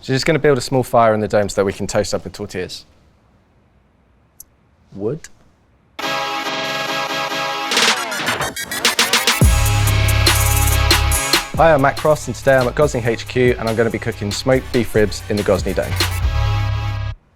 So just going to build a small fire in the dome so that we can toast up the tortillas. Wood. Hi, I'm Matt Cross, and today I'm at Gozney HQ, and I'm going to be cooking smoked beef ribs in the Gozney dome.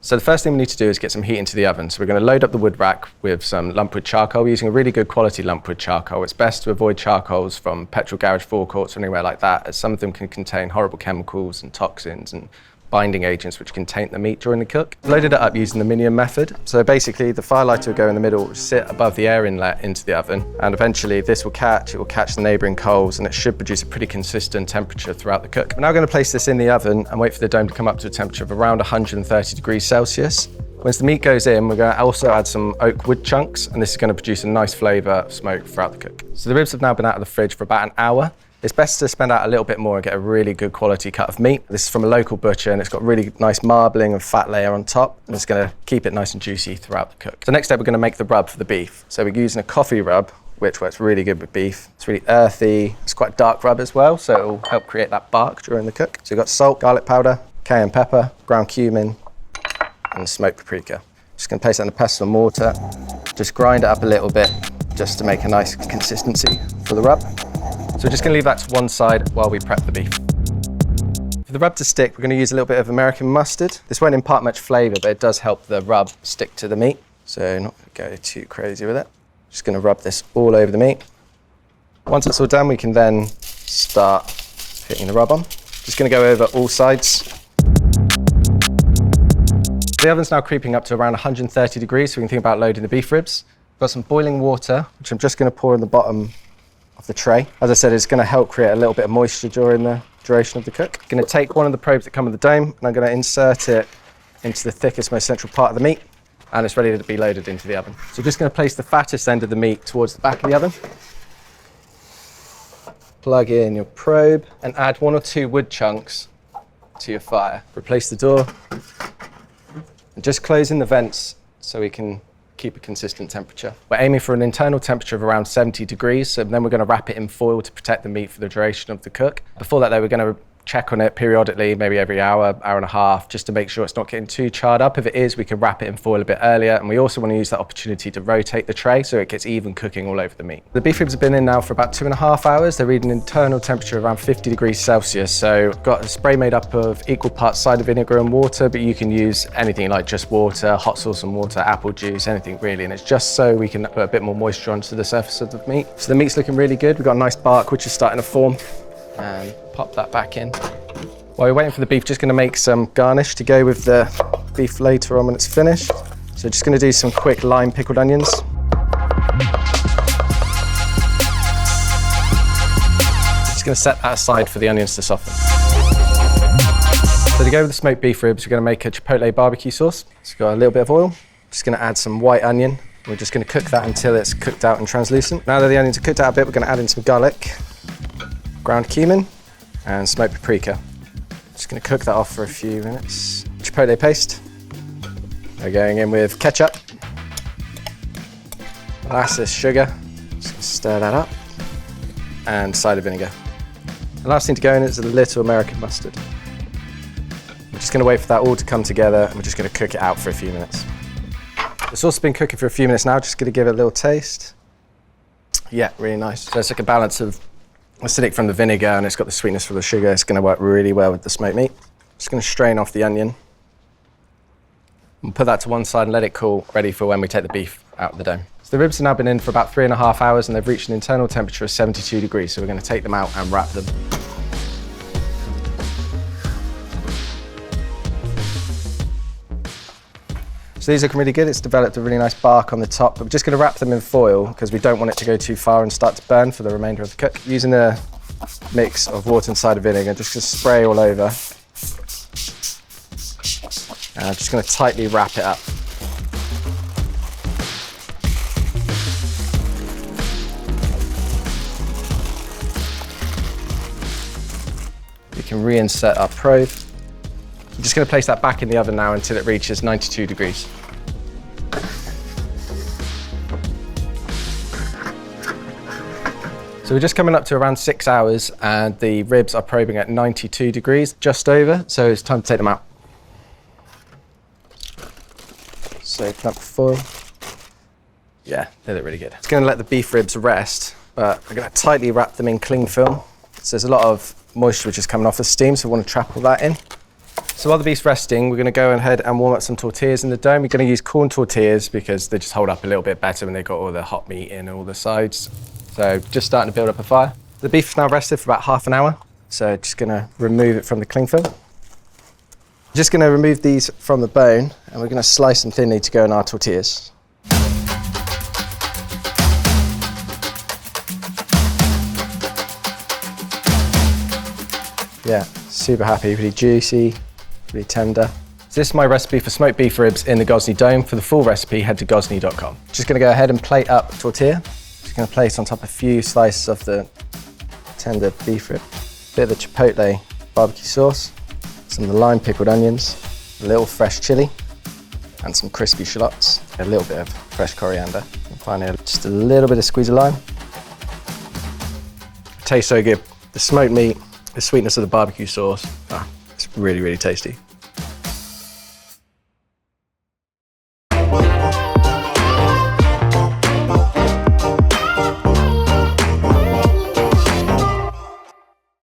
So the first thing we need to do is get some heat into the oven. So we're going to load up the wood rack with some lumpwood charcoal. We're using a really good quality lumpwood charcoal. It's best to avoid charcoals from petrol garage forecourts or anywhere like that, as some of them can contain horrible chemicals and toxins and binding agents which can taint the meat during the cook. Loaded it up using the minion method. So basically the firelighter will go in the middle, which sit above the air inlet into the oven, and eventually this will catch the neighbouring coals, and it should produce a pretty consistent temperature throughout the cook. We're now going to place this in the oven and wait for the dome to come up to a temperature of around 130 degrees Celsius. Once the meat goes in, we're going to also add some oak wood chunks, and this is going to produce a nice flavour of smoke throughout the cook. So the ribs have now been out of the fridge for about an hour. It's best to spend out a little bit more and get a really good quality cut of meat. This is from a local butcher, and it's got really nice marbling and fat layer on top, and it's going to keep it nice and juicy throughout the cook. So next step, we're going to make the rub for the beef. So we're using a coffee rub, which works really good with beef. It's really earthy. It's quite a dark rub as well, so it will help create that bark during the cook. So we've got salt, garlic powder, cayenne pepper, ground cumin, and smoked paprika. Just going to place that in a pestle and mortar. Just grind it up a little bit, just to make a nice consistency for the rub. So we're just going to leave that to one side while we prep the beef. For the rub to stick, we're going to use a little bit of American mustard. This won't impart much flavour, but it does help the rub stick to the meat. So not going to go too crazy with it. Just going to rub this all over the meat. Once it's all done, we can then start hitting the rub on. Just going to go over all sides. The oven's now creeping up to around 130 degrees, so we can think about loading the beef ribs. We've got some boiling water, which I'm just going to pour in the bottom of the tray. As I said, it's going to help create a little bit of moisture during the duration of the cook. I'm going to take one of the probes that come with the dome, and I'm going to insert it into the thickest, most central part of the meat, and it's ready to be loaded into the oven. So I'm just going to place the fattest end of the meat towards the back of the oven. Plug in your probe and add 1 or 2 wood chunks to your fire. Replace the door and just close in the vents so we can keep a consistent temperature. We're aiming for an internal temperature of around 70 degrees, so then we're going to wrap it in foil to protect the meat for the duration of the cook. Before that though, we're going to check on it periodically, maybe every hour, hour and a half, just to make sure it's not getting too charred up. If it is, we can wrap it in foil a bit earlier, and we also want to use that opportunity to rotate the tray so it gets even cooking all over the meat. The beef ribs have been in now for about 2.5 hours. They're reading an internal temperature of around 50 degrees Celsius, so I've got a spray made up of equal parts cider vinegar and water, but you can use anything like just water, hot sauce and water, apple juice, anything really, and it's just so we can put a bit more moisture onto the surface of the meat. So the meat's looking really good. We've got a nice bark which is starting to form, and pop that back in. While we're waiting for the beef, just going to make some garnish to go with the beef later on when it's finished. So just going to do some quick lime pickled onions. Just going to set that aside for the onions to soften. So to go with the smoked beef ribs, we're going to make a chipotle barbecue sauce. So we've got a little bit of oil. Just going to add some white onion. We're just going to cook that until it's cooked out and translucent. Now that the onions are cooked out a bit, we're going to add in some garlic, ground cumin, and smoked paprika. Just going to cook that off for a few minutes. Chipotle paste. We're going in with ketchup, molasses, sugar. Just going to stir that up, and cider vinegar. The last thing to go in is a little American mustard. We're just going to wait for that all to come together, and we're just going to cook it out for a few minutes. The sauce has been cooking for a few minutes now. Just going to give it a little taste. Yeah, really nice. So it's like a balance of acidic from the vinegar, and it's got the sweetness from the sugar. It's going to work really well with the smoked meat. Just going to strain off the onion. We'll put that to one side and let it cool, ready for when we take the beef out of the dome. So the ribs have now been in for about 3.5 hours, and they've reached an internal temperature of 72 degrees. So we're going to take them out and wrap them. So these are looking really good. It's developed a really nice bark on the top, but we're just going to wrap them in foil because we don't want it to go too far and start to burn for the remainder of the cook. Using a mix of water and cider vinegar, just to spray all over. And I'm just going to tightly wrap it up. We can reinsert our probe. I'm just going to place that back in the oven now until it reaches 92 degrees. So So we're just coming up to around 6 hours and the ribs are probing at 92 degrees, just over. So it's time to take them out. So open up the foil. Yeah, they look really good. It's going to let the beef ribs rest, but I'm going to tightly wrap them in cling film. So there's a lot of moisture which is coming off the steam, so we want to trap all that in. So while the beef's resting, we're going to go ahead and warm up some tortillas in the dough. We're going to use corn tortillas because they just hold up a little bit better when they've got all the hot meat in all the sides. So just starting to build up a fire. The beef's now rested for about half an hour. So just going to remove it from the cling film. Just going to remove these from the bone and we're going to slice them thinly to go in our tortillas. Yeah, super happy, really juicy, really tender. So this is my recipe for smoked beef ribs in the Gozney dome. For the full recipe, head to gozney.com. Just going to go ahead and plate up a tortilla. Just going to place on top a few slices of the tender beef rib, a bit of the chipotle barbecue sauce, some of the lime pickled onions, a little fresh chili, and some crispy shallots, a little bit of fresh coriander, and finally just a little bit of squeeze of lime. Tastes so good. The smoked meat, the sweetness of the barbecue sauce, it's really, really tasty.